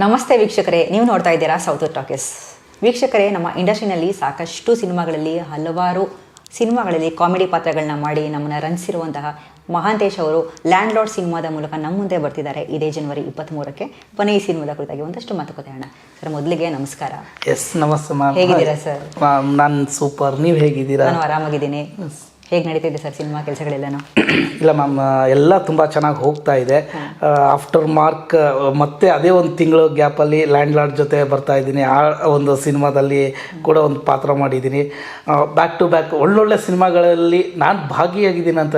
ನಮಸ್ತೆ ವೀಕ್ಷಕರೇ, ನೀವು ನೋಡ್ತಾ ಇದ್ದೀರಾ ಸೌತ್ ಟಾಕೀಸ್. ವೀಕ್ಷಕರೇ, ನಮ್ಮ ಇಂಡಸ್ಟ್ರಿನಲ್ಲಿ ಸಾಕಷ್ಟು ಸಿನಿಮಾಗಳಲ್ಲಿ ಹಲವಾರು ಸಿನಿಮಾಗಳಲ್ಲಿ ಕಾಮಿಡಿ ಪಾತ್ರಗಳನ್ನ ಮಾಡಿ ನಮ್ಮನ್ನು ರಂಜಿಸಿರುವಂತಹ ಮಹಾಂತೇಶ್ ಅವರು ಲ್ಯಾಂಡ್ ಲಾರ್ಡ್ ಸಿನಿಮಾದ ಮೂಲಕ ನಮ್ಮ ಮುಂದೆ ಬರ್ತಿದ್ದಾರೆ. ಇದೇ ಜನವರಿ 23ಕ್ಕೆ ಕೊನೆ ಈ ಸಿನಿಮಾದ ಕುರಿತಾಗಿ ಒಂದಷ್ಟು ಮಾತುಕತೆ ಅಣ್ಣ. ಸರ್, ಮೊದಲಿಗೆ ನಮಸ್ಕಾರ. ನಮಸ್ತೆ ಮ್ಯಾಮ್. ಹೇಗಿದ್ದೀರಾ ಸರ್? ನಾನು ಸೂಪರ್. ನೀವು ಹೇಗಿದ್ದೀರಾ? ನಾನು ಆರಾಮಾಗಿದ್ದೀನಿ. ಹೇಗೆ ನಡೀತಿದೆ ಸರ್ ಸಿನಿಮಾ ಕೆಲಸಗಳೆಲ್ಲನೂ? ಇಲ್ಲ ಮ್ಯಾಮ್, ಎಲ್ಲ ತುಂಬ ಚೆನ್ನಾಗಿ ಹೋಗ್ತಾ ಇದೆ. ಆಫ್ಟರ್ ಮಾರ್ಕ್ ಮತ್ತೆ ಅದೇ ಒಂದು ತಿಂಗಳು ಗ್ಯಾಪಲ್ಲಿ ಲ್ಯಾಂಡ್ ಲಾರ್ಡ್ ಜೊತೆ ಬರ್ತಾ ಇದ್ದೀನಿ. ಆ ಒಂದು ಸಿನಿಮಾದಲ್ಲಿ ಕೂಡ ಒಂದು ಪಾತ್ರ ಮಾಡಿದ್ದೀನಿ. ಬ್ಯಾಕ್ ಟು ಬ್ಯಾಕ್ ಒಳ್ಳೊಳ್ಳೆ ಸಿನಿಮಾಗಳಲ್ಲಿ ನಾನು ಭಾಗಿಯಾಗಿದ್ದೀನಿ ಅಂತ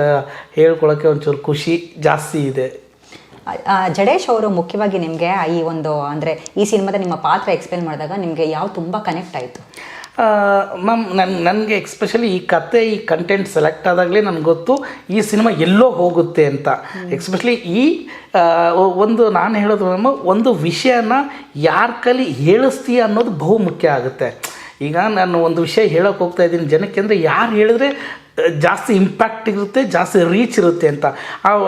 ಹೇಳ್ಕೊಳ್ಳೋಕ್ಕೆ ಒಂಚೂರು ಖುಷಿ ಜಾಸ್ತಿ ಇದೆ. ಜಡೇಶ್ ಅವರು ಮುಖ್ಯವಾಗಿ ನಿಮಗೆ ಈ ಒಂದು ಅಂದರೆ ಈ ಸಿನಿಮಾದ ನಿಮ್ಮ ಪಾತ್ರ ಎಕ್ಸ್ಪ್ಲೇನ್ ಮಾಡಿದಾಗ ನಿಮಗೆ ಯಾವ ತುಂಬ ಕನೆಕ್ಟ್ ಆಯಿತು? ಮ್ಯಾಮ್, ನನಗೆ ಎಕ್ಸ್ಪೆಷಲಿ ಈ ಕತೆ, ಈ ಕಂಟೆಂಟ್ ಸೆಲೆಕ್ಟ್ ಆದಾಗಲೇ ನನಗೆ ಗೊತ್ತು ಈ ಸಿನಿಮಾ ಎಲ್ಲೋ ಹೋಗುತ್ತೆ ಅಂತ. ಎಕ್ಸ್ಪೆಷಲಿ ಈ ಒಂದು ನಾನು ಹೇಳೋದು ಮ್ಯಾಮ್, ಒಂದು ವಿಷಯನ ಯಾರ ಕೈಲಿ ಹೇಳಿಸ್ತೀಯ ಅನ್ನೋದು ಬಹು ಮುಖ್ಯ ಆಗುತ್ತೆ. ಈಗ ನಾನು ಒಂದು ವಿಷಯ ಹೇಳೋಕೆ ಹೋಗ್ತಾ ಇದ್ದೀನಿ ಜನಕ್ಕೆ ಅಂದರೆ ಯಾರು ಹೇಳಿದ್ರೆ ಜಾಸ್ತಿ ಇಂಪ್ಯಾಕ್ಟ್ ಇರುತ್ತೆ, ಜಾಸ್ತಿ ರೀಚ್ ಇರುತ್ತೆ ಅಂತ.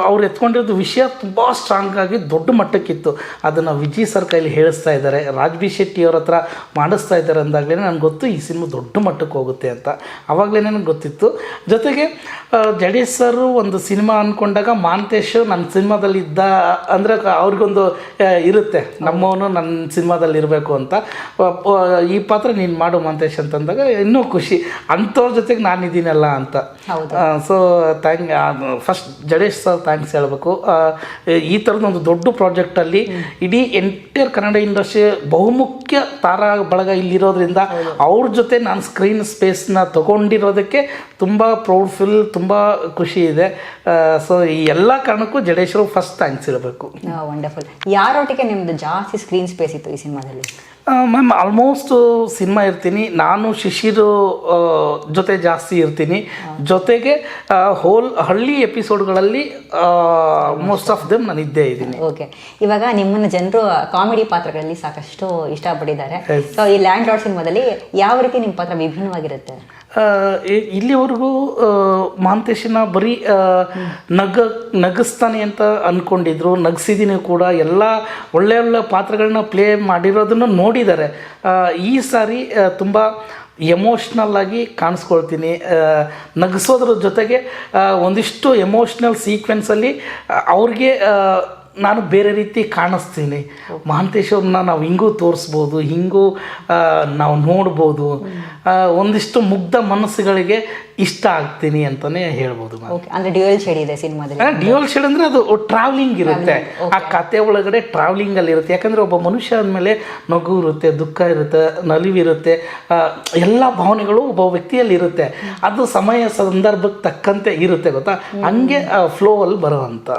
ಅವ್ರು ಎತ್ಕೊಂಡಿರೋದು ವಿಷಯ ತುಂಬ ಸ್ಟ್ರಾಂಗ್ ಆಗಿ ದೊಡ್ಡ ಮಟ್ಟಕ್ಕಿತ್ತು. ಅದನ್ನು ವಿಜಯ್ ಸರ್ ಕೈಲಿ ಹೇಳಿಸ್ತಾ ಇದ್ದಾರೆ, ರಾಜ್ಬಿ ಶೆಟ್ಟಿ ಅವ್ರ ಹತ್ರ ಮಾಡಿಸ್ತಾ ಇದ್ದಾರೆ ಅಂದಾಗಲೇ ನನಗೆ ಗೊತ್ತು ಈ ಸಿನಿಮಾ ದೊಡ್ಡ ಮಟ್ಟಕ್ಕೆ ಹೋಗುತ್ತೆ ಅಂತ. ಆವಾಗಲೇ ನನಗೆ ಗೊತ್ತಿತ್ತು. ಜೊತೆಗೆ ಜಡೇಶ್ ಸರು ಒಂದು ಸಿನಿಮಾ ಅಂದ್ಕೊಂಡಾಗ ಮಹಾಂತೇಶ್ ನನ್ನ ಸಿನಿಮಾದಲ್ಲಿ ಇದ್ದ ಅಂದರೆ ಅವ್ರಿಗೊಂದು ಇರುತ್ತೆ, ನಮ್ಮವನು ನನ್ನ ಸಿನಿಮಾದಲ್ಲಿ ಇರಬೇಕು ಅಂತ. ಈ ಪಾತ್ರ ನೀನು ಮಾಡು ಮಹಾಂತೇಶ್ ಅಂತಂದಾಗ ಇನ್ನೂ ಖುಷಿ, ಅಂಥವ್ರ ಜೊತೆಗೆ ನಾನಿದ್ದೀನಲ್ಲ ಅಂತ. So first Jadesh sir thanks ಹೇಳಬೇಕು. ಈ ಥರದ ಒಂದು ದೊಡ್ಡ ಪ್ರಾಜೆಕ್ಟಲ್ಲಿ ಇಡೀ ಎಂಟೈರ್ ಕನ್ನಡ ಇಂಡಸ್ಟ್ರಿ ಬಹುಮುಖ್ಯ ತಾರಾ ಬಳಗ ಇಲ್ಲಿರೋದ್ರಿಂದ ಅವ್ರ ಜೊತೆ ನಾನು ಸ್ಕ್ರೀನ್ ಸ್ಪೇಸ್ನ ತೊಗೊಂಡಿರೋದಕ್ಕೆ ತುಂಬ ಪ್ರೌಡ್ ಫೀಲ್, ತುಂಬ ಖುಷಿ ಇದೆ. ಸೊ ಈ ಎಲ್ಲ ಕಾರಣಕ್ಕೂ ಜಡೇಶ್ವರು ಫಸ್ಟ್ ಥ್ಯಾಂಕ್ಸ್ ಇರಬೇಕು. ವಂಡರ್ಫುಲ್. ಯಾರೊಟ್ಟಿಗೆ ನಿಮ್ಮದು ಜಾಸ್ತಿ ಸ್ಕ್ರೀನ್ ಸ್ಪೇಸ್ ಇತ್ತು ಈ ಸಿನಿಮಾದಲ್ಲಿ? ಮ್ಯಾಮ್, ಆಲ್ಮೋಸ್ಟ್ ಸಿನಿಮಾ ಇರ್ತೀನಿ ನಾನು, ಶಿಶಿರು ಜೊತೆ ಜಾಸ್ತಿ ಇರ್ತೀನಿ. ಜೊತೆಗೆ ಹೋಲ್ ಹಳ್ಳಿ ಎಪಿಸೋಡ್ಗಳಲ್ಲಿ ಮೋಸ್ಟ್ ಆಫ್ ದೆಮ್ ನಾನು ಇದ್ದೇ ಇದ್ದೀನಿ. ಓಕೆ, ಇವಾಗ ನಿಮ್ಮನ್ನು ಜನರು ಕಾಮಿಡಿ ಪಾತ್ರಗಳಲ್ಲಿ ಸಾಕಷ್ಟು ಇಷ್ಟಪಟ್ಟಿದ್ದಾರೆ. ಸೊ ಈ ಲ್ಯಾಂಡ್ ಲಾರ್ಡ್ ಸಿನಿಮಾದಲ್ಲಿ ಯಾವ ರೀತಿ ನಿಮ್ಮ ಪಾತ್ರ ವಿಭಿನ್ನವಾಗಿರುತ್ತೆ? ಇಲ್ಲಿವರೆಗೂ ಮಹಾಂತೇಶನ ಬರೀ ನಗಿಸ್ತಾನೆ ಅಂತ ಅಂದ್ಕೊಂಡಿದ್ರು, ನಗಿಸಿದ್ದೀನಿ ಕೂಡ. ಎಲ್ಲ ಒಳ್ಳೆ ಒಳ್ಳೆ ಪಾತ್ರಗಳನ್ನ ಪ್ಲೇ ಮಾಡಿರೋದನ್ನು ನೋಡಿದ್ದಾರೆ. ಈ ಸಾರಿ ತುಂಬ ಎಮೋಷ್ನಲ್ ಆಗಿ ಕಾಣಿಸ್ಕೊಳ್ತೀನಿ. ನಗಿಸೋದ್ರ ಜೊತೆಗೆ ಒಂದಿಷ್ಟು ಎಮೋಷ್ನಲ್ ಸೀಕ್ವೆನ್ಸಲ್ಲಿ ಅವ್ರಿಗೆ ನಾನು ಬೇರೆ ರೀತಿ ಕಾಣಿಸ್ತೀನಿ. ಮಹಾಂತೇಶ್ ಅವ್ರನ್ನ ನಾವು ಹಿಂಗೂ ತೋರಿಸ್ಬೋದು, ಹಿಂಗೂ ನಾವು ನೋಡ್ಬೋದು. ಒಂದಿಷ್ಟು ಮುಗ್ಧ ಮನಸ್ಸುಗಳಿಗೆ ಇಷ್ಟ ಆಗ್ತೀನಿ ಅಂತಲೇ ಹೇಳ್ಬೋದು. ಅಂದರೆ ಡ್ಯುಯಲ್ ಶೇಡ್ ಇದೆ ಸಿನಿಮಾದಲ್ಲಿ. ಡ್ಯುಯಲ್ ಶೇಡ್ ಅಂದರೆ ಅದು ಟ್ರಾವೆಲಿಂಗ್ ಇರುತ್ತೆ, ಆ ಕತೆ ಒಳಗಡೆ ಟ್ರಾವೆಲಿಂಗಲ್ಲಿ ಇರುತ್ತೆ. ಯಾಕಂದರೆ ಒಬ್ಬ ಮನುಷ್ಯ ಅಂದಮೇಲೆ ನಗು ಇರುತ್ತೆ, ದುಃಖ ಇರುತ್ತೆ, ನಲಿವಿರುತ್ತೆ, ಎಲ್ಲ ಭಾವನೆಗಳು ಒಬ್ಬ ವ್ಯಕ್ತಿಯಲ್ಲಿ ಇರುತ್ತೆ. ಅದು ಸಮಯ ಸಂದರ್ಭಕ್ಕೆ ತಕ್ಕಂತೆ ಇರುತ್ತೆ, ಗೊತ್ತಾ? ಹಂಗೆ ಫ್ಲೋ ಅಲ್ಲಿ ಬರೋವಂಥ.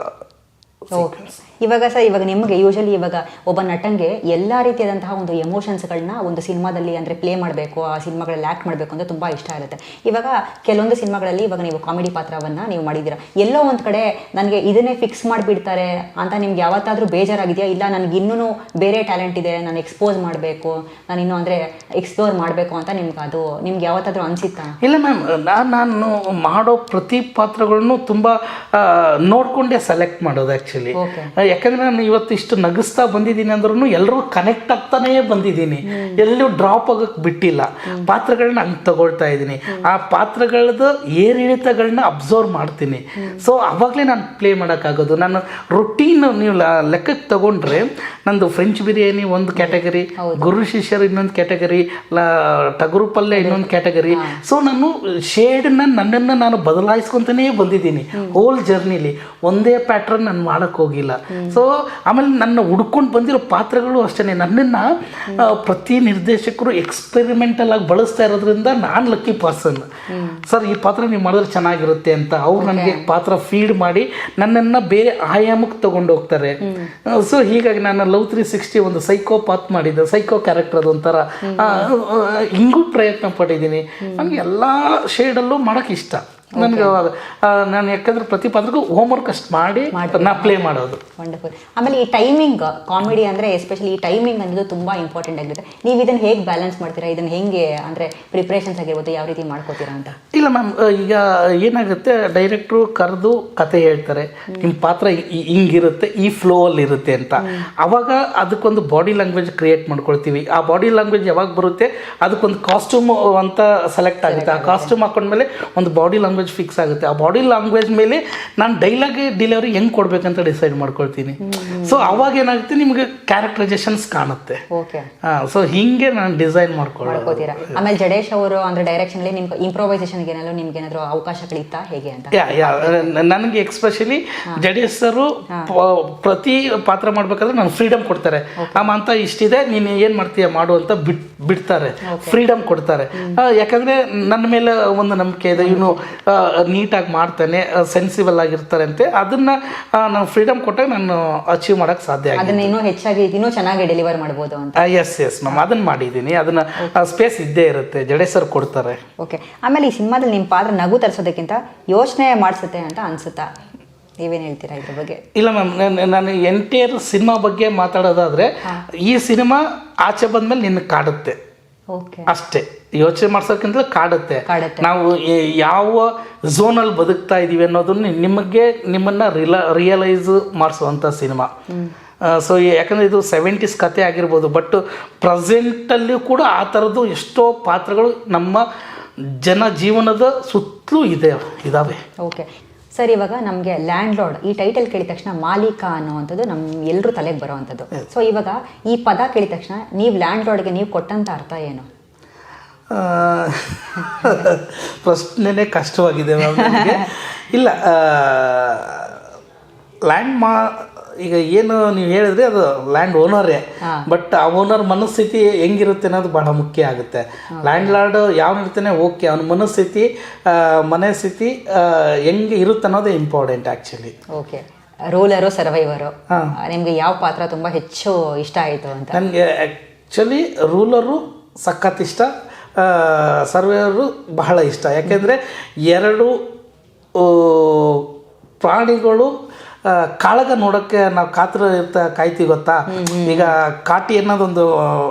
ಇವಾಗ ನಿಮಗೆ ಯೂಶಲಿ ಇವಾಗ ಒಬ್ಬ ನಟಂಗೆ ಎಲ್ಲ ರೀತಿಯಾದಂತಹ ಒಂದು ಎಮೋಷನ್ಸ್ಗಳನ್ನ ಒಂದು ಸಿನಿಮಾದಲ್ಲಿ ಅಂದರೆ ಪ್ಲೇ ಮಾಡಬೇಕು, ಆ ಸಿನಿಮಾಗಳಲ್ಲಿ ಆ್ಯಕ್ಟ್ ಮಾಡಬೇಕು ಅಂತ ತುಂಬ ಇಷ್ಟ ಇರುತ್ತೆ. ಇವಾಗ ಕೆಲವೊಂದು ಸಿನಿಮಾಗಳಲ್ಲಿ ಇವಾಗ ನೀವು ಕಾಮಿಡಿ ಪಾತ್ರವನ್ನು ನೀವು ಮಾಡಿದ್ದೀರಾ, ಎಲ್ಲೋ ಒಂದು ಕಡೆ ನನಗೆ ಇದನ್ನೇ ಫಿಕ್ಸ್ ಮಾಡಿಬಿಡ್ತಾರೆ ಅಂತ ನಿಮ್ಗೆ ಯಾವತ್ತಾದರೂ ಬೇಜಾರಾಗಿದೆಯಾ? ಇಲ್ಲ, ನನಗೆ ಇನ್ನೂ ಬೇರೆ ಟ್ಯಾಲೆಂಟ್ ಇದೆ, ನಾನು ಎಕ್ಸ್ಪೋಸ್ ಮಾಡಬೇಕು, ನಾನು ಇನ್ನೂ ಅಂದರೆ ಎಕ್ಸ್ಪ್ಲೋರ್ ಮಾಡಬೇಕು ಅಂತ ನಿಮ್ಗೆ ಯಾವತ್ತಾದರೂ ಅನಿಸುತ್ತಾ? ಇಲ್ಲ ಮ್ಯಾಮ್, ನಾನು ಮಾಡೋ ಪ್ರತಿ ಪಾತ್ರಗಳನ್ನು ತುಂಬ ನೋಡಿಕೊಂಡೇ ಸೆಲೆಕ್ಟ್ ಮಾಡೋದು ಆ್ಯಕ್ಚುಲಿ. ಯಾಕಂದರೆ ನಾನು ಇವತ್ತು ಇಷ್ಟು ನಗಿಸ್ತಾ ಬಂದಿದ್ದೀನಿ ಅಂದ್ರೂ ಎಲ್ಲರೂ ಕನೆಕ್ಟ್ ಆಗ್ತಾನೇ ಬಂದಿದ್ದೀನಿ, ಎಲ್ಲೂ ಡ್ರಾಪ್ ಆಗೋಕ್ಕೆ ಬಿಟ್ಟಿಲ್ಲ. ಪಾತ್ರಗಳನ್ನ ಹಂಗೆ ತಗೊಳ್ತಾ ಇದ್ದೀನಿ, ಆ ಪಾತ್ರಗಳದ್ದು ಏರಿಳಿತಗಳನ್ನ ಅಬ್ಸರ್ವ್ ಮಾಡ್ತೀನಿ. ಸೊ ಅವಾಗಲೇ ನಾನು ಪ್ಲೇ ಮಾಡೋಕ್ಕಾಗೋದು. ನಾನು ರೊಟೀನ್ ನೀವು ಲೆಕ್ಕಕ್ಕೆ ತಗೊಂಡ್ರೆ ನಂದು ಫ್ರೆಂಚ್ ಬಿರಿಯಾನಿ ಒಂದು ಕ್ಯಾಟಗರಿ, ಗುರು ಶಿಷ್ಯರು ಇನ್ನೊಂದು ಕ್ಯಾಟಗರಿ, ಟಗರು ಪಲ್ಯ ಇನ್ನೊಂದು ಕ್ಯಾಟಗರಿ. ಸೊ ನಾನು ಶೇಡನ್ನ ನನ್ನನ್ನು ನಾನು ಬದಲಾಯಿಸ್ಕೊತಾನೇ ಬಂದಿದ್ದೀನಿ ಹೋಲ್ ಜರ್ನಿಲಿ. ಒಂದೇ ಪ್ಯಾಟ್ರನ್ ನಾನು ಮಾಡೋಕ್ಕೆ ಹೋಗಿಲ್ಲ. ಸೊ ಆಮೇಲೆ ನನ್ನ ಹುಡ್ಕೊಂಡು ಬಂದಿರೋ ಪಾತ್ರಗಳು ಅಷ್ಟೇ, ನನ್ನನ್ನು ಪ್ರತಿ ನಿರ್ದೇಶಕರು ಎಕ್ಸ್ಪೆರಿಮೆಂಟಲ್ ಆಗಿ ಬಳಸ್ತಾ ಇರೋದ್ರಿಂದ ನಾನು ಲಕ್ಕಿ ಪರ್ಸನ್. ಸರ್, ಈ ಪಾತ್ರ ನೀವು ಮಾಡಿದ್ರೆ ಚೆನ್ನಾಗಿರುತ್ತೆ ಅಂತ ಅವ್ರು ನನಗೆ ಪಾತ್ರ ಫೀಡ್ ಮಾಡಿ ನನ್ನನ್ನು ಬೇರೆ ಆಯಾಮಕ್ಕೆ ತಗೊಂಡು ಹೋಗ್ತಾರೆ. ಸೊ ಹೀಗಾಗಿ ನಾನು ಲವ್ 360 ಒಂದು ಸೈಕೋ ಪಾತ್ ಮಾಡಿದ್ದೆ, ಸೈಕೋ ಕ್ಯಾರೆಕ್ಟರ್ ಅದೊಂಥರ ಹಿಂಗೂ ಪ್ರಯತ್ನ ಪಟ್ಟಿದ್ದೀನಿ. ನನಗೆ ಎಲ್ಲ ಶೇಡಲ್ಲೂ ಮಾಡೋಕ್ಕೆ ಇಷ್ಟ. ನನಗೆ ನಾನು ಯಾಕಂದ್ರೆ ಪ್ರತಿ ಪಾತ್ರಕ್ಕೂ ಹೋಮ್ವರ್ಕ್ ಅಷ್ಟು ಮಾಡಿ ನಾ ಪ್ಲೇ ಮಾಡೋದು. ವಂಡರ್ಫುಲ್. ಆಮೇಲೆ ಈ ಟೈಮಿಂಗ್ ಕಾಮಿಡಿ ಅಂದರೆ ಎಸ್ಪೆಷಲಿ ಈ ಟೈಮಿಂಗ್ ಅನ್ನೋದು ತುಂಬ ಇಂಪಾರ್ಟೆಂಟ್ ಆಗಿರುತ್ತೆ. ನೀವು ಇದನ್ನು ಹೇಗೆ ಬ್ಯಾಲೆನ್ಸ್ ಮಾಡ್ತೀರಾ? ಇದನ್ನು ಹೇಗೆ ಅಂದರೆ ಪ್ರಿಪ್ರೇಷನ್ಸ್ ಆಗಿರ್ಬೋದು ಯಾವ ರೀತಿ ಮಾಡ್ಕೋತೀರಾ ಅಂತ? ಇಲ್ಲ ಮ್ಯಾಮ್, ಈಗ ಏನಾಗುತ್ತೆ, ಡೈರೆಕ್ಟ್ರು ಕರೆದು ಕತೆ ಹೇಳ್ತಾರೆ, ನಿಮ್ಮ ಪಾತ್ರ ಹಿಂಗಿರುತ್ತೆ, ಈ ಫ್ಲೋ ಅಲ್ಲಿ ಇರುತ್ತೆ ಅಂತ. ಅವಾಗ ಅದಕ್ಕೊಂದು ಬಾಡಿ ಲ್ಯಾಂಗ್ವೇಜ್ ಕ್ರಿಯೇಟ್ ಮಾಡ್ಕೊಳ್ತೀವಿ. ಆ ಬಾಡಿ ಲ್ಯಾಂಗ್ವೇಜ್ ಯಾವಾಗ ಬರುತ್ತೆ, ಅದಕ್ಕೊಂದು ಕಾಸ್ಟ್ಯೂಮ್ ಅಂತ ಸೆಲೆಕ್ಟ್ ಆಗುತ್ತೆ. ಆ ಕಾಸ್ಟ್ಯೂಮ್ ಹಾಕೊಂಡ್ಮೇಲೆ ಒಂದು ಬಾಡಿ ಲ್ಯಾಂಗ್ವೇಜ್ ಫಿಕ್ಸ್ ಆಗುತ್ತೆ. ಆ ಬಾಡಿ ಲ್ಯಾಂಗ್ವೇಜ್ ಮೇಲೆ ನಾನು ಡೈಲಾಗ್ ಡೆಲಿವರಿ ಹೆಂಗೆ ಕೊಡ್ಬೇಕಂತ ಡಿಸೈಡ್ ಮಾಡ್ಕೊಳ್ತೀನಿ. ಸೊ ಅವಾಗ ಏನಾಗುತ್ತೆ, ನಿಮಗೆ ಕ್ಯಾರೆಕ್ಟರೈಸೇಷನ್ಸ್ ಕಾಣುತ್ತೆ. ಸೊ ಹಿಂಗೆ ನಾನು ಡಿಸೈನ್ ಮಾಡ್ಕೊಳ್ತೀರಾ. ಆಮೇಲೆ ಜಡೇಶ್ ಅವರು ಅಂದ್ರೆ ಡೈರೆಕ್ಷನ್ ಅಲ್ಲಿ ನಿಮ್ಗೆ ಇಂಪ್ರೊವೈಸೇಷನ್ಗೆ ಏನಾದ್ರು ನಿಮ್ಗೆ ಏನಾದ್ರು ಅವಕಾಶಗಳಿತ್ತಾ ಹೇಗೆ ಅಂತ? ನನಗೆ ಎಕ್ಸ್ಪೆಷಲಿ ಜಡೇಶ್ ಸರು ಪ್ರತಿ ಪಾತ್ರ ಮಾಡ್ಬೇಕಾದ್ರೆ ನಾನು ಫ್ರೀಡಮ್ ಕೊಡ್ತಾರೆ. ಅಂತ ಇಷ್ಟಿದೆ, ನೀನು ಏನ್ ಮಾಡ್ತೀಯ ಮಾಡು ಅಂತ ಬಿಡ್ತಾರೆ, ಫ್ರೀಡಮ್ ಕೊಡ್ತಾರೆ. ಯಾಕಂದ್ರೆ ನನ್ನ ಮೇಲೆ ಒಂದು ನಂಬಿಕೆ ಇದೆ, ಇವನು ನೀಟಾಗಿ ಮಾಡ್ತಾನೆ, ಸೆನ್ಸಿಬಲ್ ಆಗಿರ್ತಾರೆ ಅಂತೆ. ಅದನ್ನ ನಾನು ಫ್ರೀಡಮ್ ಕೊಟ್ಟಾಗ ನಾನು ಅಚೀವ್ ಮಾಡಕ್ ಸಾಧ್ಯ ಆಗಿದೆ. ಅದನ್ನ ಇನ್ನೂ ಹೆಚ್ಚಾಗಿ ಇನ್ನೂ ಚೆನ್ನಾಗಿ ಡೆಲಿವರ್ ಮಾಡಬಹುದು ಅಂತ. ಎಸ್ ಮ್ಯಾಮ್, ಅದನ್ನ ಮಾಡಿದ್ದೀನಿ. ಅದನ್ನ ಸ್ಪೇಸ್ ಇದ್ದೇ ಇರುತ್ತೆ, ಜಡೇಶ್ ಸರ್ ಕೊಡ್ತಾರೆ. ಓಕೆ. ಆಮೇಲೆ ಈ ಸಿನಿಮಾದಲ್ಲಿ ನಿಮ್ಮ ಪಾತ್ರ ನಗು ತರಿಸೋದಕ್ಕಿಂತ ಯೋಚನೆ ಮಾಡಿಸುತ್ತೆ ಅಂತ ಅನ್ಸುತ್ತಾ? ನೀವೇನು ಹೇಳ್ತೀರಾ ಇದ್ರ ಬಗ್ಗೆ? ಇಲ್ಲ ಮ್ಯಾಮ್, ನಾನು ಎಂಟೈರ್ ಸಿನಿಮಾ ಬಗ್ಗೆ ಮಾತಾಡೋದಾದ್ರೆ, ಈ ಸಿನಿಮಾ ಆಚೆ ಬಂದ್ಮೇಲೆ ನಿನ್ನ ಕಾಡುತ್ತೆ ಅಷ್ಟೇ. ಯೋಚನೆ ಮಾಡ್ಸೋಕ್ಕಿಂತ ಕಾಡುತ್ತೆ. ನಾವು ಯಾವ ಝೋನಲ್ಲಿ ಬದುಕ್ತಾ ಇದೀವಿ ಅನ್ನೋದನ್ನ ನಿಮ್ಮನ್ನ ರಿಯಲೈಸ್ ಮಾಡಿಸುವಂಥ ಸಿನಿಮಾ. ಸೊ ಯಾಕಂದರೆ ಇದು 70s ಕತೆ ಆಗಿರ್ಬೋದು, ಬಟ್ ಪ್ರೆಸೆಂಟಲ್ಲಿಯೂ ಕೂಡ ಆ ಥರದ್ದು ಎಷ್ಟೋ ಪಾತ್ರಗಳು ನಮ್ಮ ಜನ ಜೀವನದ ಸುತ್ತಲೂ ಇದಾವೆ. ಓಕೆ ಸರ್, ಇವಾಗ ನಮಗೆ ಲ್ಯಾಂಡ್ ಲಾರ್ಡ್ ಈ ಟೈಟಲ್ ಕೇಳಿದ ತಕ್ಷಣ ಮಾಲೀಕ ಅನ್ನೋವಂಥದ್ದು ನಮ್ಮ ಎಲ್ಲರೂ ತಲೆಗೆ ಬರೋವಂಥದ್ದು. ಸೊ ಇವಾಗ ಈ ಪದ ಕೇಳಿದ ತಕ್ಷಣ ನೀವು ಲ್ಯಾಂಡ್ ಲಾರ್ಡ್ಗೆ ನೀವು ಕೊಟ್ಟಂಥ ಅರ್ಥ ಏನು? ಪ್ರಶ್ನೆನೇ ಕಷ್ಟವಾಗಿದೆ ಮ್ಯಾಮ್ ನನಗೆ. ಇಲ್ಲ, ಈಗ ಏನು ನೀವು ಹೇಳಿದ್ರೆ ಅದು ಲ್ಯಾಂಡ್ ಓನರೇ, ಬಟ್ ಆ ಓನರ್ ಮನಸ್ಥಿತಿ ಹೆಂಗಿರುತ್ತೆ ಅನ್ನೋದು ಬಹಳ ಮುಖ್ಯ ಆಗುತ್ತೆ. ಲ್ಯಾಂಡ್ ಲಾರ್ಡ್ ಯಾವ ಇರ್ತಾನೆ ಓಕೆ, ಅವನ ಮನಸ್ಥಿತಿ ಮನೆ ಸ್ಥಿತಿ ಹೆಂಗೆ ಇರುತ್ತೆ ಅನ್ನೋದೇ ಇಂಪಾರ್ಟೆಂಟ್ ಆ್ಯಕ್ಚುಲಿ. ಓಕೆ. ರೂಲರು ಸರ್ವೈವರು, ನಿಮಗೆ ಯಾವ ಪಾತ್ರ ತುಂಬ ಹೆಚ್ಚು ಇಷ್ಟ ಆಯಿತು ಅಂತ? ನನಗೆ ಆ್ಯಕ್ಚುಲಿ ರೂಲರು ಸಖತ್ ಇಷ್ಟ, ಸರ್ವೈವರು ಬಹಳ ಇಷ್ಟ. ಯಾಕೆಂದರೆ ಎರಡು ಪ್ರಾಣಿಗಳು ಕಾಳಗ ನೋಡೋಕ್ಕೆ ನಾವು ಕಾಯ್ತೀವಿ ಗೊತ್ತಾ. ಈಗ ಕಾಟಿ ಅನ್ನೋದೊಂದು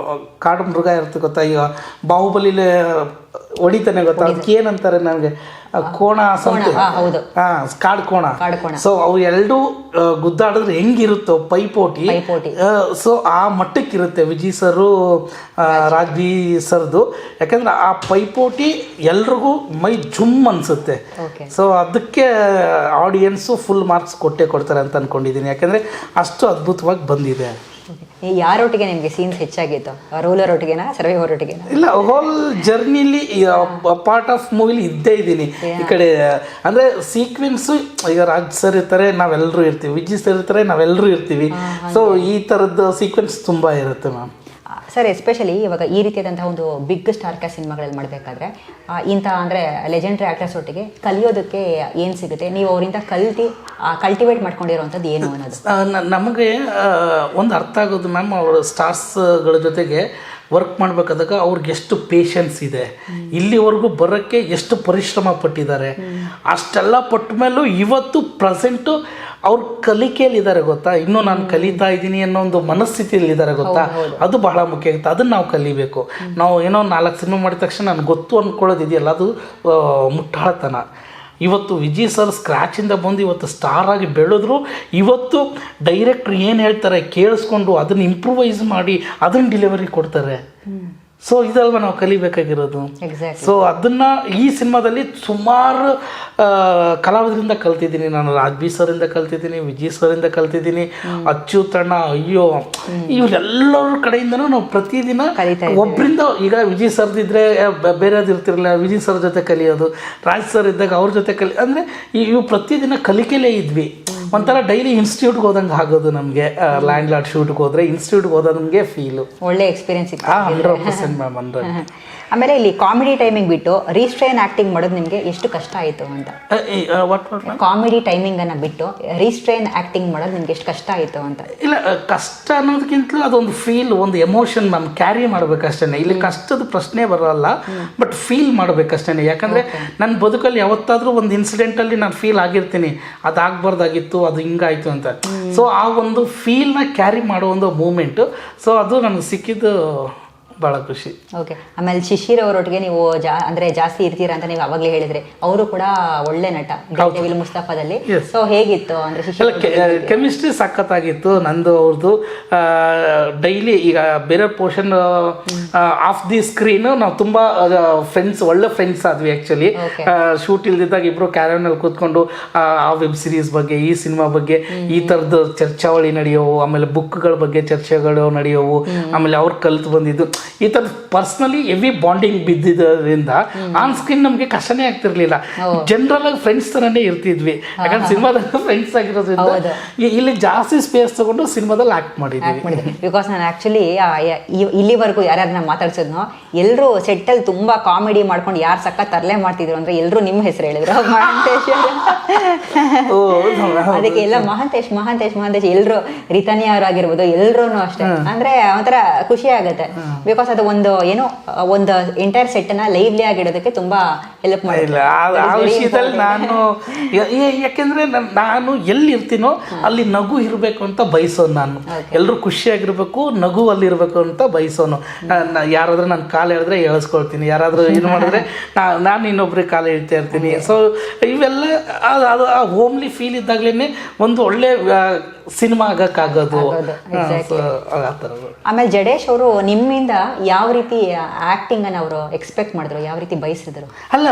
ಕಾಡು ಮೃಗ ಇರುತ್ತೆ ಗೊತ್ತಾ. ಈಗ ಬಾಹುಬಲಿಲೆ ಹೊಡಿತಾನೆ ಗೊತ್ತಾ, ಅದಕ್ಕೆ ಏನಂತಾರೆ ನನಗೆ, ಕೋಣ ಕಾಡು ಕೋಣ. ಸೊ ಅವು ಎರಡು ಗುದ್ದಾಡಿದ್ರೆ ಹೆಂಗಿರುತ್ತೋ ಪೈಪೋಟಿ, ಸೊ ಆ ಮಟ್ಟಕ್ಕಿರುತ್ತೆ ವಿಜಯ್ ಸರು ರಾಜ್ಬಿ ಸರ್ದು. ಯಾಕಂದ್ರೆ ಆ ಪೈಪೋಟಿ ಎಲ್ರಿಗೂ ಮೈ ಜುಮ್ ಅನ್ಸುತ್ತೆ. ಸೊ ಅದಕ್ಕೆ ಆಡಿಯನ್ಸು ಫುಲ್ ಮಾರ್ಕ್ಸ್ ಕೊಡ್ತಾರೆ ಅಂತ ಅನ್ಕೊಂಡಿದ್ದೀನಿ. ಯಾಕಂದ್ರೆ ಅಷ್ಟು ಅದ್ಭುತವಾಗಿ ಬಂದಿದೆ. ಯಾರೊಟ್ಟಿಗೆ ನಿಮಗೆ ಸೀನ್ಸ್ ಹೆಚ್ಚಾಗಿತ್ತು? ರೂಲರ್ ಒಟ್ಟಿಗೆನಾ, ಸರ್ವೈವರ್ ಒಟ್ಟಿಗೆನಾ? ಇಲ್ಲ, ಹೋಲ್ ಜರ್ನಿಲಿ ಪಾರ್ಟ್ ಆಫ್ ಮೂವಿಲಿ ಇದ್ದೇ ಇದ್ದೀನಿ. ಈ ಕಡೆ ಅಂದರೆ ಸೀಕ್ವೆನ್ಸು, ಈಗ ರಾಜ್ ಸರ್ ಇರ್ತಾರೆ, ನಾವೆಲ್ಲರೂ ಇರ್ತೀವಿ, ವಿಜಯ್ ಸರ್ ಇರ್ತಾರೆ, ನಾವೆಲ್ಲರೂ ಇರ್ತೀವಿ. ಸೊ ಈ ಥರದ್ದು ಸೀಕ್ವೆನ್ಸ್ ತುಂಬ ಇರುತ್ತೆ ಮ್ಯಾಮ್. ಸರ್, ಎಸ್ಪೆಷಲಿ ಇವಾಗ ಈ ರೀತಿಯಾದಂತಹ ಒಂದು ಬಿಗ್ ಸ್ಟಾರ್ ಕ್ಯಾಸ್ಟ್ ಸಿನಿಮಾಗಳಲ್ಲಿ ಮಾಡಬೇಕಾದ್ರೆ ಇಂಥ ಅಂದರೆ ಲೆಜೆಂಡ್ರಿ ಆ್ಯಕ್ಟರ್ಸ್ ಒಟ್ಟಿಗೆ ಕಲಿಯೋದಕ್ಕೆ ಏನು ಸಿಗುತ್ತೆ? ನೀವು ಅವರಿಂದ ಕಲ್ಟಿವೇಟ್ ಮಾಡ್ಕೊಂಡಿರೋವಂಥದ್ದು ಏನು ಅನ್ನೋದು ನಮಗೆ ಒಂದು ಅರ್ಥ ಆಗೋದು ಮ್ಯಾಮ್. ಅವರು ಸ್ಟಾರ್ಸ್ಗಳ ಜೊತೆಗೆ ವರ್ಕ್ ಮಾಡಬೇಕಾದಾಗ ಅವ್ರಿಗೆ ಎಷ್ಟು ಪೇಷನ್ಸ್ ಇದೆ, ಇಲ್ಲಿವರೆಗೂ ಬರೋಕ್ಕೆ ಎಷ್ಟು ಪರಿಶ್ರಮ ಪಟ್ಟಿದ್ದಾರೆ. ಅಷ್ಟೆಲ್ಲ ಪಟ್ಟ ಮೇಲೂ ಇವತ್ತು ಪ್ರೆಸೆಂಟು ಅವ್ರು ಕಲಿಕೆಯಲ್ಲಿದ್ದಾರೆ ಗೊತ್ತಾ. ಇನ್ನೂ ನಾನು ಕಲಿತಾ ಇದ್ದೀನಿ ಅನ್ನೋ ಒಂದು ಮನಸ್ಥಿತಿಯಲ್ಲಿದ್ದಾರೆ ಗೊತ್ತಾ. ಅದು ಬಹಳ ಮುಖ್ಯ ಆಗುತ್ತೆ. ಅದನ್ನು ನಾವು ಕಲಿಬೇಕು. ನಾವು ಏನೋ 4 ಸಿನಿಮಾ ಮಾಡಿದ ತಕ್ಷಣ ನನಗೆ ಗೊತ್ತು ಅಂದ್ಕೊಳ್ಳೋದಿದೆಯಲ್ಲ, ಅದು ಮುಟ್ಟಾಳತನ. ಇವತ್ತು ವಿಜಯ್ ಸರ್ ಸ್ಕ್ರ್ಯಾಚಿಂದ ಬಂದು ಇವತ್ತು ಸ್ಟಾರ್ ಆಗಿ ಬೆಳೆದ್ರು. ಇವತ್ತು ಡೈರೆಕ್ಟ್ರ್ ಏನು ಹೇಳ್ತಾರೆ ಕೇಳಿಸ್ಕೊಂಡು ಅದನ್ನು ಇಂಪ್ರೂವೈಸ್ ಮಾಡಿ ಅದನ್ನು ಡೆಲಿವರಿ ಕೊಡ್ತಾರೆ. ಸೊ ಇದಲ್ವ ನಾವು ಕಲಿಬೇಕಾಗಿರೋದು. ಸೊ ಅದನ್ನು ಈ ಸಿನಿಮಾದಲ್ಲಿ ಸುಮಾರು ಕಲಾವಿದರಿಂದ ಕಲ್ತಿದ್ದೀನಿ ನಾನು. ರಾಜ್ಬಿ ಸರಿಂದ ಕಲ್ತಿದ್ದೀನಿ, ವಿಜಯ್ ಸರಿಂದ ಕಲ್ತಿದ್ದೀನಿ, ಅಚ್ಯುತಣ್ಣ, ಅಯ್ಯೋ, ಇವರೆಲ್ಲರ ಕಡೆಯಿಂದನೂ ನಾವು ಪ್ರತಿದಿನ ಒಬ್ಬರಿಂದ. ಈಗ ವಿಜಯ್ ಸರ್ದಿದ್ರೆ ಬೇರೆದು ಇರ್ತಿರಲಿಲ್ಲ, ವಿಜಯ್ ಸರ್ ಜೊತೆ ಕಲಿಯೋದು, ರಾಜ್ ಸರ್ ಇದ್ದಾಗ ಅವ್ರ ಜೊತೆ ಅಂದರೆ ಇವು ಪ್ರತಿದಿನ ಕಲಿಕೆಲೇ ಇದ್ವಿ. ಒಂಥರ ಡೈಲಿ ಇನ್ಸ್ಟಿಟ್ಯೂಟ್ಗೆ ಹೋದಂಗೆ ಆಗೋದು ನಮಗೆ. ಲ್ಯಾಂಡ್ ಲಾರ್ಡ್ ಶೂಟ್ಗೆ ಹೋದರೆ ಇನ್ಸ್ಟಿಟ್ಯೂಟ್ಗೆ ಹೋದಂಗೆ ಫೀಲು. ಒಳ್ಳೆ ಎಕ್ಸ್ಪೀರಿಯನ್ಸ್ ಇತ್ತು. 100% ಮ್ಯಾಮ್, 100. ಆಮೇಲೆ ಇಲ್ಲಿ ಕಾಮಿಡಿ ಟೈಮಿಂಗ್ ಬಿಟ್ಟು ರೀಸ್ಟ್ರೈನ್ ಆಕ್ಟಿಂಗ್ ಮಾಡೋದು ನಿಮಗೆ ಎಷ್ಟು ಕಷ್ಟ ಆಯಿತು ಅಂತ? ಕಾಮಿಡಿ ಟೈಮಿಂಗ್ ಅನ್ನ ಬಿಟ್ಟು ರೀಸ್ಟ್ರೈನ್ ಆಕ್ಟಿಂಗ್ ಮಾಡೋದು ನಿಮ್ಗೆ ಎಷ್ಟು ಕಷ್ಟ ಆಯಿತು ಅಂತ? ಇಲ್ಲ, ಕಷ್ಟ ಅನ್ನೋದಕ್ಕಿಂತಲೂ ಅದೊಂದು ಫೀಲ್, ಒಂದು ಎಮೋಷನ್ ಮ್ಯಾಮ್, ಕ್ಯಾರಿ ಮಾಡ್ಬೇಕಷ್ಟೇ. ಇಲ್ಲಿ ಕಷ್ಟದ ಪ್ರಶ್ನೆ ಬರೋಲ್ಲ, ಬಟ್ ಫೀಲ್ ಮಾಡ್ಬೇಕಷ್ಟೇ. ಯಾಕಂದರೆ ನನ್ನ ಬದುಕಲ್ಲಿ ಯಾವತ್ತಾದರೂ ಒಂದು ಇನ್ಸಿಡೆಂಟಲ್ಲಿ ನಾನು ಫೀಲ್ ಆಗಿರ್ತೀನಿ, ಅದಾಗಬಾರ್ದಾಗಿತ್ತು, ಅದು ಹಿಂಗಾಯಿತು ಅಂತ. ಸೊ ಆ ಒಂದು ಫೀಲ್ನ ಕ್ಯಾರಿ ಮಾಡೋ ಒಂದು ಮೂಮೆಂಟು. ಸೊ ಅದು ನನಗೆ ಸಿಕ್ಕಿದ್ದು ಭಾಳ ಖುಷಿ. ಓಕೆ. ಆಮೇಲೆ ಶಿಶಿರ್ ಅವರೊಟ್ಟಿಗೆ ನೀವು ಅಂದ್ರೆ ಜಾಸ್ತಿ ಇರ್ತೀರಾ ಅಂತ ನೀವು ಅವಾಗಲೇ ಹೇಳಿದ್ರೆ, ಅವರು ಕೂಡ ಒಳ್ಳೆ ನಟ ಡೆವಿಲ್ ಮುಸ್ತಫಾದಲ್ಲಿ. ಸೊ ಹೇಗಿತ್ತು ಅಂದ್ರೆ ಶಿಶಿರ್ ಕೆಮಿಸ್ಟ್ರಿ ಸಖತ್ತಾಗಿತ್ತು ನಂದು ಅವ್ರದ್ದು. ಡೈಲಿ ಈಗ ಬೇರೆ ಪೋರ್ಷನ್ ಆಫ್ ದಿ ಸ್ಕ್ರೀನ್ ನಾವು ತುಂಬಾ ಫ್ರೆಂಡ್ಸ್, ಒಳ್ಳೆ ಫ್ರೆಂಡ್ಸ್ ಆದ್ವಿ ಆ್ಯಕ್ಚುಲಿ. ಶೂಟ್ ಇಲ್ದಿದ್ದಾಗ ಇಬ್ರು ಕ್ಯಾರವನಲ್ಲಿ ಕೂತ್ಕೊಂಡು ಆ ವೆಬ್ ಸೀರೀಸ್ ಬಗ್ಗೆ, ಈ ಸಿನಿಮಾ ಬಗ್ಗೆ, ಈ ಥರದ್ದು ಚರ್ಚಾವಳಿ ನಡೆಯೋವು, ಆಮೇಲೆ ಬುಕ್ಗಳ ಬಗ್ಗೆ ಚರ್ಚೆಗಳು ನಡೆಯೋವು, ಆಮೇಲೆ ಅವ್ರು ಕಲ್ತು ಬಂದಿದ್ದು, ಈ ಥರ ಪರ್ಸ್ನಲಿ ಹೆವಿ ಬಾಂಡಿಂಗ್ ಬಿದ್ದಿದ್ದರಿಂದ ಆನ್ ಸ್ಕ್ರೀನ್ ನಮಗೆ ಕಷ್ಟನೇ ಆಗ್ತಿರ್ಲಿಲ್ಲ. ಜನರಲ್ ಆಗಿ ಫ್ರೆಂಡ್ಸ್ ಥರನೇ ಇರ್ತಿದ್ವಿ. ಯಾಕಂದ್ರೆ ಸಿನಿಮಾದಾಗ ಫ್ರೆಂಡ್ಸ್ ಆಗಿರೋದ್ರಿಂದ ಇಲ್ಲಿ ಜಾಸ್ತಿ ಸ್ಪೇಸ್ ತಗೊಂಡು ಸಿನಿಮಾದಲ್ಲಿ ಆಕ್ಟ್ ಮಾಡಿದ್ವಿ. ಬಿಕಾಸ್ ನಾನು ಆ್ಯಕ್ಚುಲಿ ಇಲ್ಲಿವರೆಗೂ ಯಾರ್ಯಾರನ್ನ ಮಾತಾಡ್ಸಿದ್ನೋ ಎಲ್ಲರೂ ಸೆಟ್ಟಲ್ಲಿ ತುಂಬಾ ಕಾಮಿಡಿ ಮಾಡ್ಕೊಂಡು ಯಾರು ಸಕ್ಕ ತರಲೆ ಮಾಡ್ತಿದ್ರು ಅಂದ್ರೆ ಎಲ್ಲರೂ ನಿಮ್ಮ ಹೆಸರು ಹೇಳಿದ್ರು, ಮಹಾಂತೇಶ್. ಅದಕ್ಕೆ ಎಲ್ಲ ಮಹಾಂತೇಶ್ ಮಹಾಂತೇಶ್ ಮಹಾಂತೇಶ್ ಎಲ್ಲರೂ, ರಿತಾನಿಯಾ ಅವರಾಗಿರ್ಬೋದು, ಎಲ್ಲರೂ ಅಷ್ಟೇ. ಅಂದ್ರೆ ಒಂಥರ ಖುಷಿ ಆಗುತ್ತೆ. ಬಿಕಾಸ್ ಅದು ಒಂದು ಏನೋ ಒಂದು ಎಂಟೈರ್ ಸೆಟ್ನ ಲೈವ್ಲಿ ಆಗಿಡೋದಕ್ಕೆ ತುಂಬಾ ಹೆಲ್ಪ್ ಮಾಡಿಲ್ಲ. ಆ ವಿಷಯದಲ್ಲಿ ನಾನು ಯಾಕೆಂದ್ರೆ ನಾನು ಎಲ್ಲಿ ಇರ್ತೀನೋ ಅಲ್ಲಿ ನಗು ಇರಬೇಕು ಅಂತ ಬಯಸೋನು. ನಾನು ಎಲ್ಲರೂ ಖುಷಿಯಾಗಿರ್ಬೇಕು, ನಗು ಅಲ್ಲಿ ಇರಬೇಕು ಅಂತ ಬಯಸೋನು. ಯಾರಾದ್ರೂ ನನ್ನ ಕಾಲು ಹೇಳಿದ್ರೆ ಎಳಿಸ್ಕೊಳ್ತೀನಿ, ಯಾರಾದ್ರೂ ಏನು ಮಾಡಿದ್ರೆ ನಾನು ಇನ್ನೊಬ್ರಿಗೆ ಕಾಲು ಹೇಳ್ತಾ ಇರ್ತೀನಿ. ಸೊ ಇವೆಲ್ಲ ಅದು ಆ ಹೋಮ್ಲಿ ಫೀಲ್ ಇದ್ದಾಗ್ಲೇನೆ ಒಂದು ಒಳ್ಳೆ ಸಿನಿಮಾ ಆಗಕ್ಕಾಗೋದು. ಆಮೇಲೆ ಜಡೇಶ್ ಅವರು ನಿಮ್ಮಿಂದ ಯಾವ ರೀತಿ ಆಕ್ಟಿಂಗ್ ಅನ್ನ ಅವರು ಎಕ್ಸ್ಪೆಕ್ಟ್ ಮಾಡಿದ್ರು, ಯಾವ ರೀತಿ ಬಯಸಿದ್ರು? ಅಲ್ಲ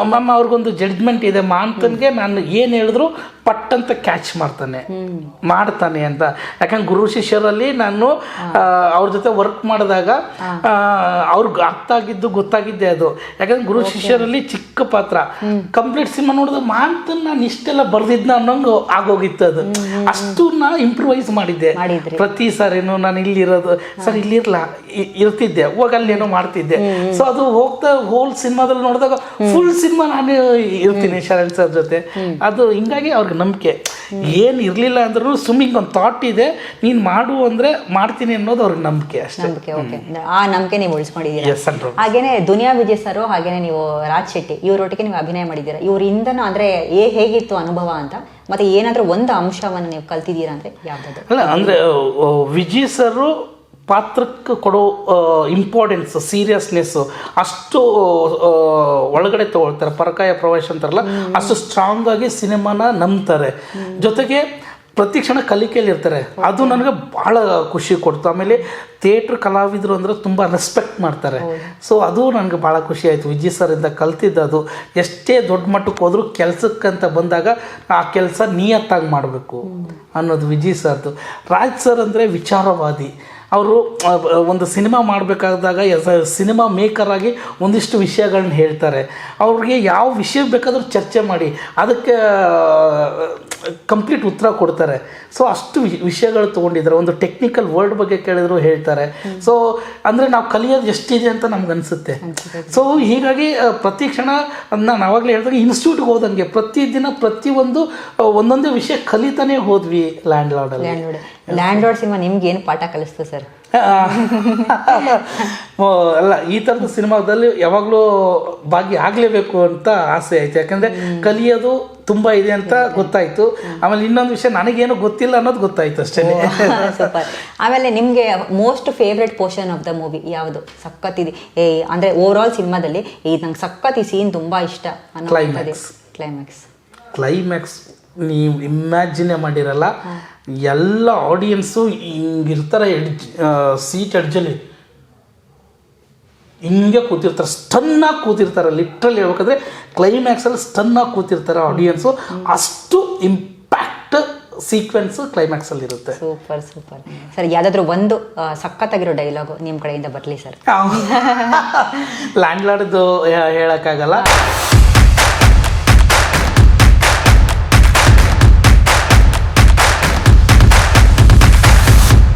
ಅಮ್ಮ, ಅವ್ರಿಗೊಂದು ಜಡ್ಜ್ಮೆಂಟ್ ಇದೆ. ಮಾಂತನ್ಗೆ ನಾನು ಏನು ಹೇಳಿದ್ರು ಪಟ್ ಅಂತ ಕ್ಯಾಚ್ ಮಾಡ್ತಾನೆ ಅಂತ. ಯಾಕಂದ್ರೆ ಗುರು ಶಿಷ್ಯರಲ್ಲಿ ನಾನು ಅವ್ರ ಜೊತೆ ವರ್ಕ್ ಮಾಡಿದಾಗ ಅವ್ರಿಗೆ ಗೊತ್ತಾಗಿದ್ದೆ ಅದು. ಯಾಕಂದ್ರೆ ಗುರು ಶಿಷ್ಯರಲ್ಲಿ ಚಿಕ್ಕ ಪಾತ್ರ, ಕಂಪ್ಲೀಟ್ ಸಿನಿಮಾ ನೋಡಿದ್ರೆ ಮಾಂತನ್ ನಾನು ಇಷ್ಟೆಲ್ಲ ಬರ್ದಿದ್ನ ಅನ್ನೋಂಗೆ ಆಗೋಗಿತ್ತು. ಅದು ಅಷ್ಟು ನಾ ಇಂಪ್ರೂವೈಸ್ ಮಾಡಿದ್ದೆ. ಪ್ರತಿ ಸಾರಿನೂ ನಾನು ಇಲ್ಲಿರೋದು ಸರ್ ಇರ್ತಿದ್ದೆ, ಹೋಗಿ ಅಲ್ಲೇನೋ ಮಾಡ್ತಿದ್ದೆ. ಸೊ ಅದು ಹೋಗ್ತಾ ಹೋಲ್ ಸಿನಿಮಾದಲ್ಲಿ ನೋಡಿದಾಗ ಫುಲ್ ಸಿನಿಮಾ ನಾನು ಇರ್ತೀನಿ ಶರಣ್ ಸರ್ ಜೊತೆ. ಅದು ಹಿಂಗಾಗಿ ಅವ್ರಿಗೆ ನಂಬಿಕೆ ಏನು ಇರಲಿಲ್ಲ ಅಂದ್ರೂ ಸುಮ್ಮಿಂಗ್ ಒಂದು ಥಾಟ್ ಇದೆ, ನೀನು ಮಾಡು ಅಂದರೆ ಮಾಡ್ತೀನಿ ಅನ್ನೋದು ಅವ್ರಿಗೆ ನಂಬಿಕೆ ಅಷ್ಟೇ. ಆ ನಂಬಿಕೆ ನೀವು ಉಳಿಸ್ಕೊಂಡಿದ್ದೀರಾ. ಹಾಗೇನೆ ದುನಿಯಾ ವಿಜಯ್ ಸರ್, ಹಾಗೇನೆ ನೀವು ರಾಜ್ ಶೆಟ್ಟಿ ಇವರೊಟ್ಟಿಗೆ ನೀವು ಅಭಿನಯ ಮಾಡಿದ್ದೀರಾ. ಇವರಿಂದನೂ ಅಂದ್ರೆ ಹೇಗಿತ್ತು ಅನುಭವ ಅಂತ, ಮತ್ತೆ ಏನಾದ್ರೂ ಒಂದು ಅಂಶವನ್ನು ನೀವು ಕಲ್ತಿದ್ದೀರಾ ಅಂದ್ರೆ ಯಾವ್ದಾದ್ರು? ಅಲ್ಲ ಅಂದ್ರೆ ವಿಜಯ್ ಸರ್ ಪಾತ್ರಕ್ಕೆ ಕೊಡೋ ಇಂಪಾರ್ಟೆನ್ಸ್, ಸೀರಿಯಸ್ನೆಸ್ಸು ಅಷ್ಟು ಒಳಗಡೆ ತಗೊಳ್ತಾರೆ. ಪರಕಾಯ ಪ್ರವೇಶ ಅಂತಾರಲ್ಲ, ಅಷ್ಟು ಸ್ಟ್ರಾಂಗ್ ಆಗಿ ಸಿನಿಮಾನ ನಂಬ್ತಾರೆ. ಜೊತೆಗೆ ಪ್ರತಿ ಕ್ಷಣ ಕಲಿಕೆಯಲ್ಲಿ ಇರ್ತಾರೆ. ಅದು ನನಗೆ ಭಾಳ ಖುಷಿ ಕೊಡ್ತು. ಆಮೇಲೆ ಥಿಯೇಟ್ರ್ ಕಲಾವಿದರು ಅಂದರೆ ತುಂಬ ರೆಸ್ಪೆಕ್ಟ್ ಮಾಡ್ತಾರೆ. ಸೊ ಅದು ನನಗೆ ಭಾಳ ಖುಷಿ ಆಯಿತು. ವಿಜಯ್ ಸರಿಂದ ಕಲ್ತಿದ್ದದು. ಎಷ್ಟೇ ದೊಡ್ಡ ಮಟ್ಟಕ್ಕೆ ಹೋದರೂ ಕೆಲಸಕ್ಕಂತ ಬಂದಾಗ ಆ ಕೆಲಸ ನಿಯತ್ತಾಗಿ ಮಾಡಬೇಕು ಅನ್ನೋದು ವಿಜಯ್ ಸರ್ದು. ರಾಜ್ ಸರ್ ಅಂದರೆ ವಿಚಾರವಾದಿ. ಅವರು ಒಂದು ಸಿನಿಮಾ ಮಾಡಬೇಕಾದಾಗ ಸಿನಿಮಾ ಮೇಕರಾಗಿ ಒಂದಿಷ್ಟು ವಿಷಯಗಳನ್ನ ಹೇಳ್ತಾರೆ. ಅವ್ರಿಗೆ ಯಾವ ವಿಷಯ ಬೇಕಾದರೂ ಚರ್ಚೆ ಮಾಡಿ ಅದಕ್ಕೆ ಕಂಪ್ಲೀಟ್ ಉತ್ತರ ಕೊಡ್ತಾರೆ. ಸೊ ಅಷ್ಟು ವಿಷಯಗಳು ತೊಗೊಂಡಿದ್ದಾರೆ. ಒಂದು ಟೆಕ್ನಿಕಲ್ ವರ್ಡ್ ಬಗ್ಗೆ ಕೇಳಿದ್ರು ಹೇಳ್ತಾರೆ. ಸೊ ಅಂದರೆ ನಾವು ಕಲಿಯೋದು ಎಷ್ಟಿದೆ ಅಂತ ನಮ್ಗೆ ಅನಿಸುತ್ತೆ. ಸೊ ಹೀಗಾಗಿ ಪ್ರತಿ ಕ್ಷಣ ನಾನು ಆವಾಗಲೇ ಹೇಳಿದಾಗ ಇನ್ಸ್ಟಿಟ್ಯೂಟ್ಗೆ ಹೋದಂಗೆ ಪ್ರತಿದಿನ ಒಂದೊಂದೇ ವಿಷಯ ಕಲಿತಾನೆ ಹೋದ್ವಿ. ಲ್ಯಾಂಡ್ ಲಾರ್ಡ್ ಸಿನಿಮಾ ನಿಮ್ಗೆ ಏನು ಪಾಠ ಕಲಿಸ್ತು ಸರ್? ಅಲ್ಲ, ಈ ಥರದ ಸಿನಿಮಾದಲ್ಲಿ ಯಾವಾಗಲೂ ಆಗಲೇಬೇಕು ಅಂತ ಆಸೆ ಆಯ್ತು. ಯಾಕಂದರೆ ಕಲಿಯೋದು ತುಂಬ ಇದೆ ಅಂತ ಗೊತ್ತಾಯಿತು. ಆಮೇಲೆ ಇನ್ನೊಂದು ವಿಷಯ ನನಗೇನು ಗೊತ್ತಿಲ್ಲ ಅನ್ನೋದು ಗೊತ್ತಾಯ್ತು ಅಷ್ಟೇ. ಸೂಪರ್. ಆಮೇಲೆ ನಿಮಗೆ most favourite portion of the movie ಯಾವುದು? ಸಖತ್ತಿದೆ ಅಂದರೆ ಓವರ್ ಆಲ್ ಸಿನಿಮಾದಲ್ಲಿ ನಂಗೆ ಸಖತ್ ಈ ಸೀನ್ ತುಂಬ ಇಷ್ಟ ಅನ್ನೋ ಕ್ಲೈಮ್ಯಾಕ್ಸ್ ನೀವು ಇಮ್ಯಾಜಿನೇ ಮಾಡಿರಲ್ಲ. ಎಲ್ಲ ಆಡಿಯನ್ಸು ಹಿಂಗಿರ್ತಾರೆ, ಸೀಟ್ ಎಡ್ಜಲ್ಲಿ ಹಿಂಗೆ ಕೂತಿರ್ತಾರೆ, ಸ್ಟನ್ನಾಗಿ ಕೂತಿರ್ತಾರೆ. ಲಿಟ್ರಲಿ ಹೇಳ್ಬೇಕಂದ್ರೆ ಕ್ಲೈಮ್ಯಾಕ್ಸಲ್ಲಿ ಸ್ಟನ್ನಾಗಿ ಕೂತಿರ್ತಾರೆ ಆಡಿಯನ್ಸು. ಅಷ್ಟು ಇಂಪ್ಯಾಕ್ಟ್ ಸೀಕ್ವೆನ್ಸ್ ಕ್ಲೈಮ್ಯಾಕ್ಸಲ್ಲಿ ಇರುತ್ತೆ. Super sir. ಯಾವುದಾದ್ರೂ ಒಂದು ಸಖತ್ತಾಗಿರೋ ಡೈಲಾಗು ನಿಮ್ಮ ಕಡೆಯಿಂದ ಬರಲಿ ಸರ್. ಲ್ಯಾಂಡ್ ಲಾರ್ಡ್ದು ಹೇಳೋಕ್ಕಾಗಲ್ಲ.